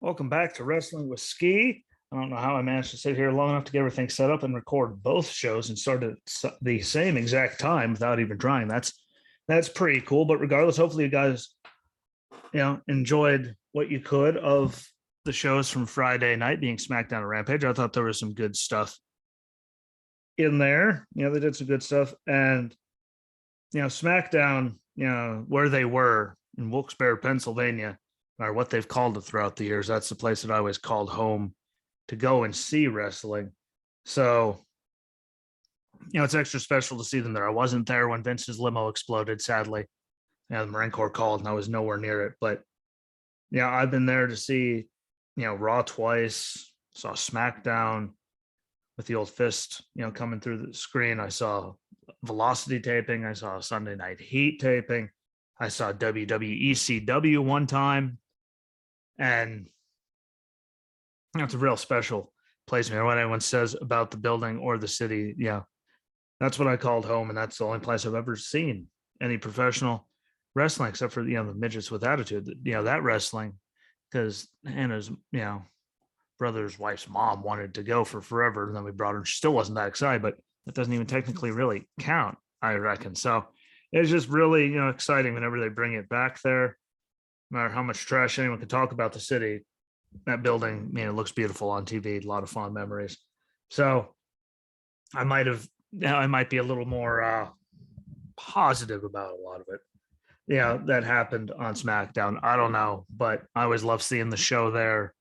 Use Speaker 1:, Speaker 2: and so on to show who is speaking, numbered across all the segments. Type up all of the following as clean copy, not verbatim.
Speaker 1: Welcome back to Wrestling with Ski. I don't know how I managed to sit here long enough to get everything set up and record both shows and start at the same exact time without even trying. That's pretty cool. But regardless, hopefully you guys enjoyed what you could of the shows from Friday night, being Smackdown and Rampage. I thought there was some good stuff in there. They did some good stuff, and SmackDown, where they were in Wilkes-Barre, Pennsylvania, or what they've called it throughout the years. That's the place that I always called home to go and see wrestling. So, it's extra special to see them there. I wasn't there when Vince's limo exploded, sadly. The Marine Corps called and I was nowhere near it. But, I've been there to see, Raw twice, saw SmackDown with the old fist, coming through the screen. I saw Velocity taping. I saw Sunday Night Heat taping. I saw WWE CW one time. And it's a real special place. What anyone says about the building or the city, that's what I called home, and that's the only place I've ever seen any professional wrestling, except for the midgets with attitude. That wrestling, because Hannah's brother's wife's mom wanted to go for forever, and then we brought her. She still wasn't that excited, but that doesn't even technically really count, I reckon. So it's just really exciting whenever they bring it back there. No matter how much trash anyone can talk about the city, that building, it looks beautiful on TV. A lot of fond memories. So I might be a little more positive about a lot of it. That happened on SmackDown. I don't know, but I always love seeing the show there.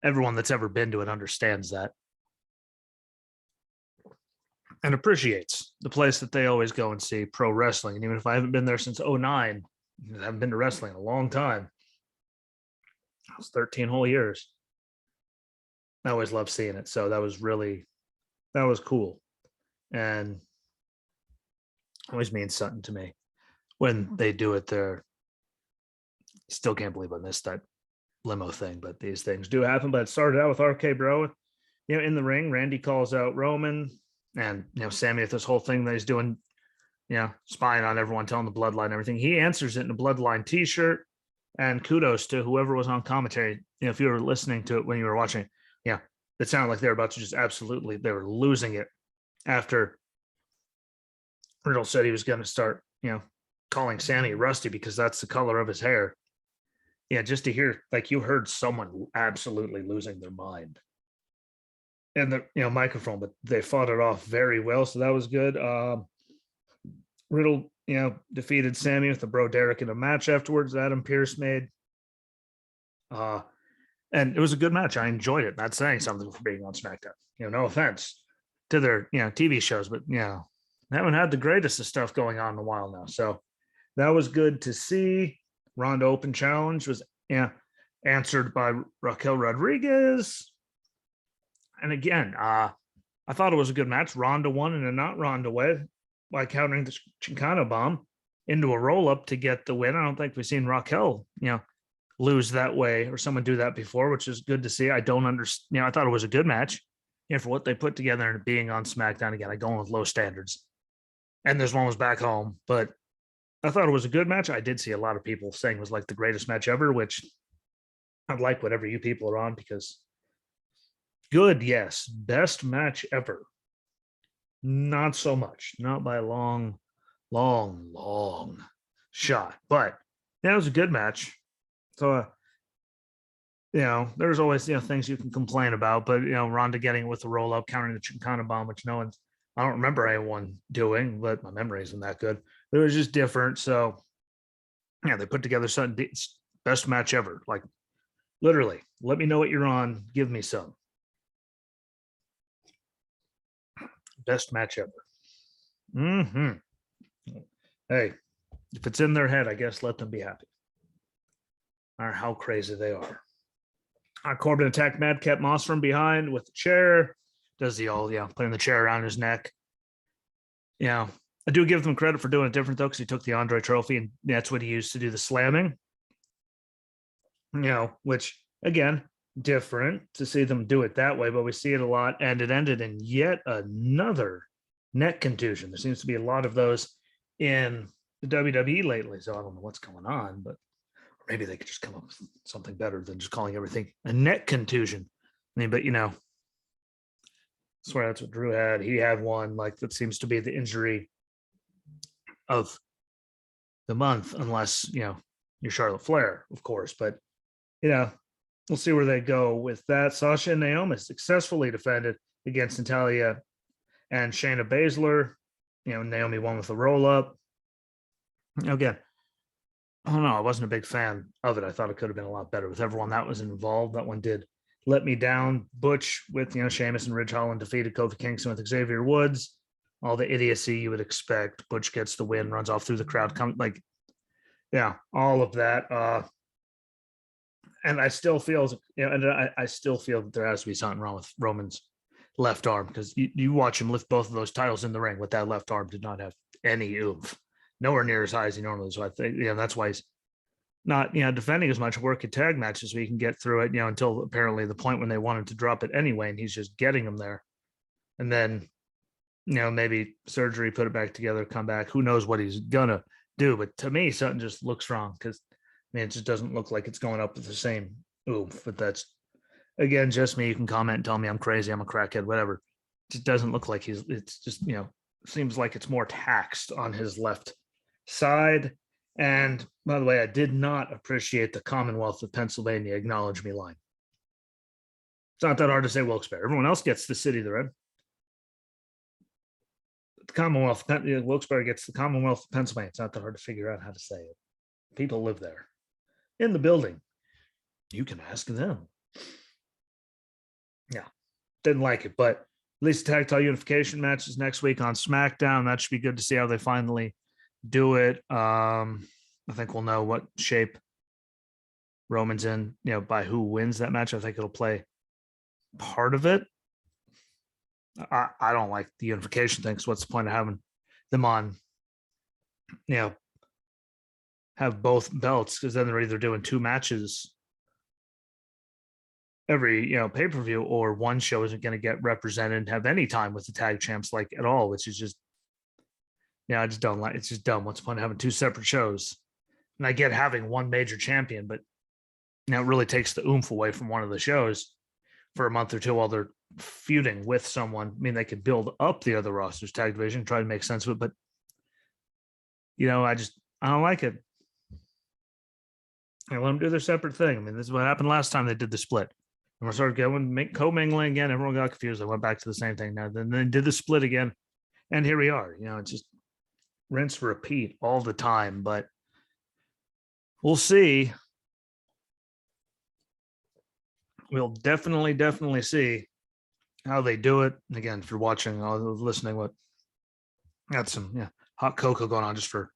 Speaker 1: Everyone that's ever been to it understands that and appreciates the place that they always go and see pro wrestling. And even if I haven't been there since 2009, I haven't been to wrestling in a long time. It was 13 whole years. I always loved seeing it. So that was cool. And always means something to me when they do it there. Still can't believe I missed that limo thing, but these things do happen. But it started out with RK Bro, in the ring. Randy calls out Roman, and Sammy with this whole thing that he's doing, spying on everyone, telling the bloodline and everything. He answers it in a bloodline t-shirt, and kudos to whoever was on commentary. If you were listening to it when you were watching, it sounded like they were about to just they were losing it after Riddle said he was going to start, calling Sammy Rusty because that's the color of his hair. Just to hear, like, you heard someone absolutely losing their mind in the microphone, but they fought it off very well. So that was good. Riddle, defeated Sammy with the Bro Derek in a match afterwards. Adam Pearce made. And it was a good match. I enjoyed it. Not saying something for being on SmackDown. No offense to their TV shows, but they haven't had the greatest of stuff going on in a while now. So that was good to see. Ronda Open Challenge was answered by Raquel Rodriguez. And again, I thought it was a good match. Ronda won in a not Ronda way by countering the Chicana bomb into a roll-up to get the win. I don't think we've seen Raquel, lose that way or someone do that before, which is good to see. I don't understand. I thought it was a good match, for what they put together and being on SmackDown. Again, I go in with low standards. And this one was back home, but I thought it was a good match. I did see a lot of people saying it was like the greatest match ever, which I'd like whatever you people are on, because good, yes. Best match ever. Not so much. Not by a long shot. But it was a good match. So, there's always, things you can complain about. But, Ronda getting it with the roll-up, countering the Chicana bomb, which I don't remember anyone doing, but my memory isn't that good. It was just different. So, they put together something. Best match ever. Like, literally, let me know what you're on. Give me some. Best match ever. Hey, if it's in their head, I guess let them be happy. Or how crazy they are. Corbin attacked Madcap Moss from behind with the chair. Does the old, putting the chair around his neck. I do give them credit for doing it different, though, because he took the Andre trophy, and that's what he used to do the slamming. Which, again, different to see them do it that way, but we see it a lot, and it ended in yet another neck contusion. There seems to be a lot of those in the WWE lately, so I don't know what's going on, but maybe they could just come up with something better than just calling everything a neck contusion. I mean, but I swear that's what Drew had. He had one like that seems to be the injury of the month, unless you're Charlotte Flair, of course. But we'll see where they go with that. Sasha and Naomi successfully defended against Natalya and Shayna Baszler. Naomi won with a roll up. Again, I don't know. I wasn't a big fan of it. I thought it could have been a lot better with everyone that was involved. That one did let me down. Butch with Sheamus and Ridge Holland defeated Kofi Kingston with Xavier Woods. All the idiocy you would expect. Butch gets the win, runs off through the crowd. All of that. And I still feel, I still feel that there has to be something wrong with Roman's left arm, because you watch him lift both of those titles in the ring with that left arm did not have any oomph, nowhere near as high as he normally is. So I think, that's why he's not, defending as much work at tag matches so he can get through it, until apparently the point when they wanted to drop it anyway, and he's just getting them there. And then, maybe surgery, put it back together, come back. Who knows what he's gonna do? But to me, something just looks wrong, because it just doesn't look like it's going up with the same oomph. But that's, again, just me. You can comment and tell me I'm crazy, I'm a crackhead, whatever. It just doesn't look like it's just, seems like it's more taxed on his left side. And by the way, I did not appreciate the Commonwealth of Pennsylvania acknowledge me line. It's not that hard to say Wilkes-Barre. Everyone else gets the city they're in. The Commonwealth, Wilkes-Barre gets the Commonwealth of Pennsylvania. It's not that hard to figure out how to say it. People live there in the building. You can ask them. Yeah, didn't like it, but at least tag title unification matches next week on SmackDown. That should be good to see how they finally do it. I think we'll know what shape Roman's in, by who wins that match. I think it'll play part of it. I don't like the unification thing. So what's the point of having them on, have both belts? Because then they're either doing two matches every pay-per-view, or one show isn't going to get represented and have any time with the tag champs like at all, which is just, I just don't like. It's just dumb. What's the point of having two separate shows? And I get having one major champion, but it really takes the oomph away from one of the shows for a month or two while they're feuding with someone. I mean, they could build up the other rosters, tag division, try to make sense of it, but I don't like it. I let them do their separate thing. I mean, this is what happened last time they did the split. And we're sort of going co-mingling again. Everyone got confused. They went back to the same thing. Now then they did the split again, and here we are. It's just rinse, repeat all the time. But we'll see. We'll definitely see how they do it. And again, if you're watching or listening, got some hot cocoa going on just for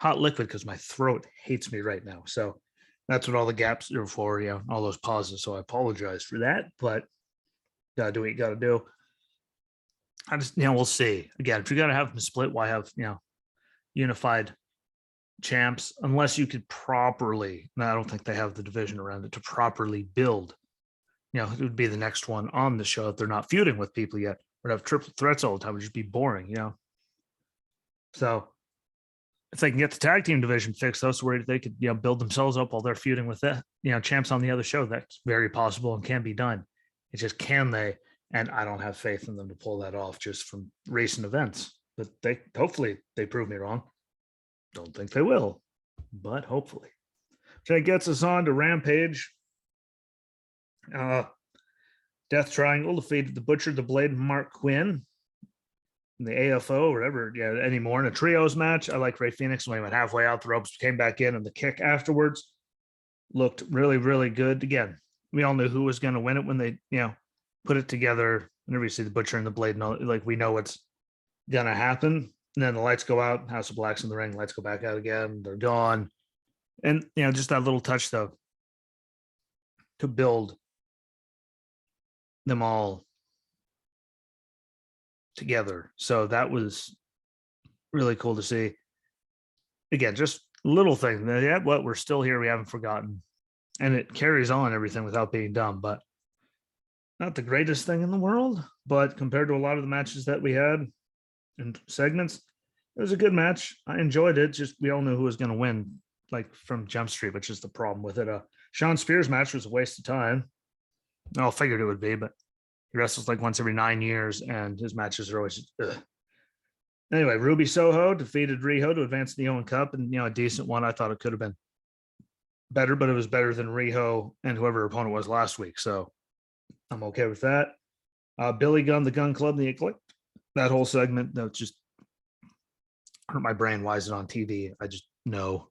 Speaker 1: hot liquid, because my throat hates me right now. So that's what all the gaps are for, all those pauses. So I apologize for that, but gotta do what you gotta do. I just, we'll see. Again, if you're gonna have them split, why have, unified champs? Unless you could properly, I don't think they have the division around it to properly build. It would be the next one on the show if they're not feuding with people yet, or have triple threats all the time. It would just be boring, So if they can get the tag team division fixed, those where they could, build themselves up while they're feuding with the, champs on the other show. That's very possible and can be done. It's just, can they? And I don't have faith in them to pull that off just from recent events. But hopefully they prove me wrong. Don't think they will, but hopefully. So that gets us on to Rampage. Death Triangle defeated the Butcher, the Blade, and Mark Quinn. The AFO, whatever, anymore in a trios match. I like Ray Phoenix when he went halfway out the ropes, came back in, and the kick afterwards looked really, really good. Again, we all knew who was going to win it when they, put it together. Whenever you see the Butcher and the Blade, we know what's going to happen. And then the lights go out, House of Black's in the ring, lights go back out again, they're gone. And, just that little touch, though, to build them all together. So that was really cool to see. Again, just little things. We're still here. We haven't forgotten. And it carries on everything without being dumb, but not the greatest thing in the world. But compared to a lot of the matches that we had and segments, it was a good match. I enjoyed it. Just we all knew who was going to win like from Jump Street, which is the problem with it. Sean Spears match was a waste of time. I figured it would be, but he wrestles like once every 9 years, and his matches are always. Ugh. Anyway, Ruby Soho defeated Riho to advance the Owen Cup, and a decent one. I thought it could have been better, but it was better than Riho and whoever her opponent was last week, so I'm okay with that. Billy Gunn, the Gun Club, the Eclipse. That whole segment that just hurt my brain. Why is it on TV? I just know.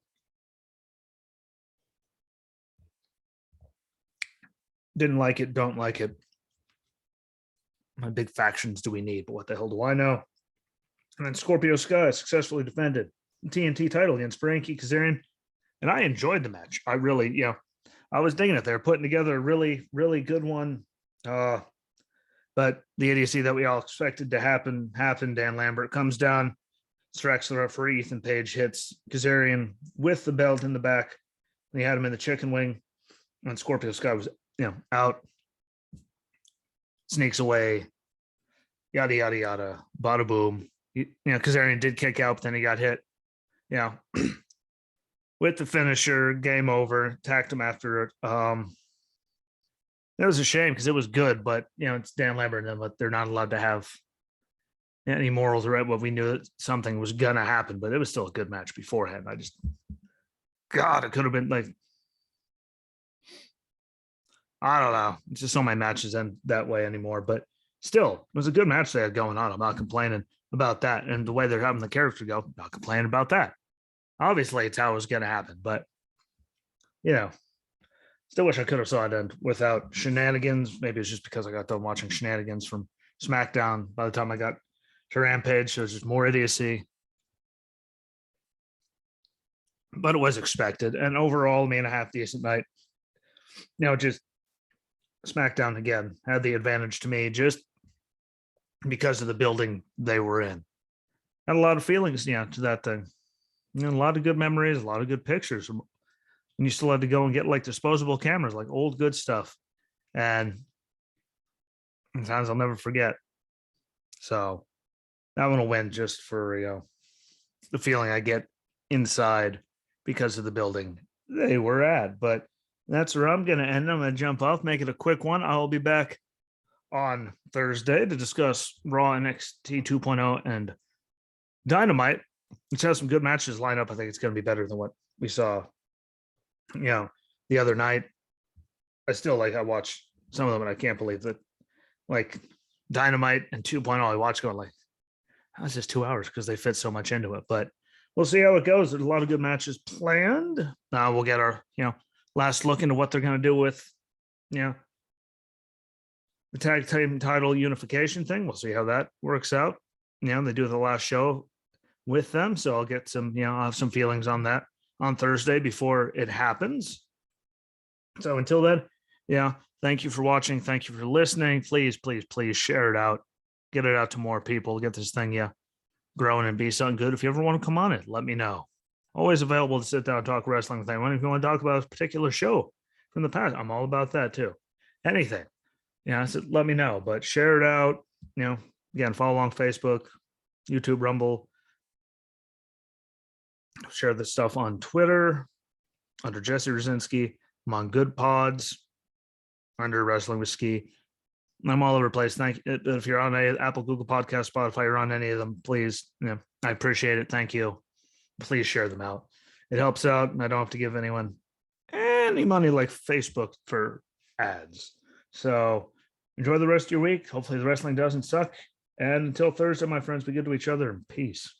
Speaker 1: Didn't like it. Don't like it. My big factions do we need? But what the hell do I know? And then Scorpio Sky successfully defended the TNT title against Frankie Kazarian. And I enjoyed the match. I really, I was digging it. They're putting together a really, really good one. But the idiocy that we all expected to happen happened. Dan Lambert comes down, strikes the referee. Ethan Page hits Kazarian with the belt in the back. And he had him in the chicken wing. And Scorpio Sky was, out. Sneaks away. Yada, yada, yada. Bada boom. Kazarian did kick out, but then he got hit. With the finisher, game over. Attacked him after it. That was a shame because it was good, but it's Dan Lambert, and they're not allowed to have any morals, right? What we knew that something was gonna happen, but it was still a good match beforehand. God, it could have been like, I don't know. It's just so many matches end that way anymore, but still, it was a good match they had going on. I'm not complaining about that, and the way they're having the character go, not complaining about that. Obviously, it's how it was gonna happen, but still wish I could have saw it end without shenanigans. Maybe it's just because I got done watching shenanigans from Smackdown by the time I got to Rampage. So it was just more idiocy. But it was expected. And overall, me and a half decent night. Just Smackdown again had the advantage to me just because of the building they were in. Had a lot of feelings, to that thing. A lot of good memories, a lot of good pictures. And you still had to go and get like disposable cameras, like old good stuff. And times I'll never forget. So that one will win just for, the feeling I get inside because of the building they were at. But that's where I'm going to end. I'm going to jump off, make it a quick one. I'll be back on Thursday to discuss Raw NXT 2.0 and Dynamite, which has some good matches lined up. I think it's going to be better than what we saw the other night. I watch some of them and I can't believe that, like Dynamite and 2.0, I watch going like, how's this 2 hours? Because they fit so much into it. But we'll see how it goes. There's a lot of good matches planned. Now we'll get our, last look into what they're going to do with, the tag team title unification thing. We'll see how that works out. They do the last show with them. So I'll get some, I'll have some feelings on that on Thursday before it happens. So until then, thank you for watching. Thank you for listening. Please, please, please share it out. Get it out to more people. Get this thing, growing and be something good. If you ever want to come on it, let me know. Always available to sit down and talk wrestling with anyone. If you want to talk about a particular show from the past, I'm all about that too. Anything. So let me know. But share it out. Again, follow along Facebook, YouTube, Rumble. Share this stuff on Twitter under Jesse Rosinski. I'm on Good Pods under Wrestling with Ski. I'm all over the place. Thank you. If you're on Apple, Google Podcast, Spotify, you're on any of them, please. I appreciate it. Thank you. Please share them out. It helps out, and I don't have to give anyone any money like Facebook for ads. So enjoy the rest of your week. Hopefully the wrestling doesn't suck. And until Thursday, my friends, be good to each other and peace.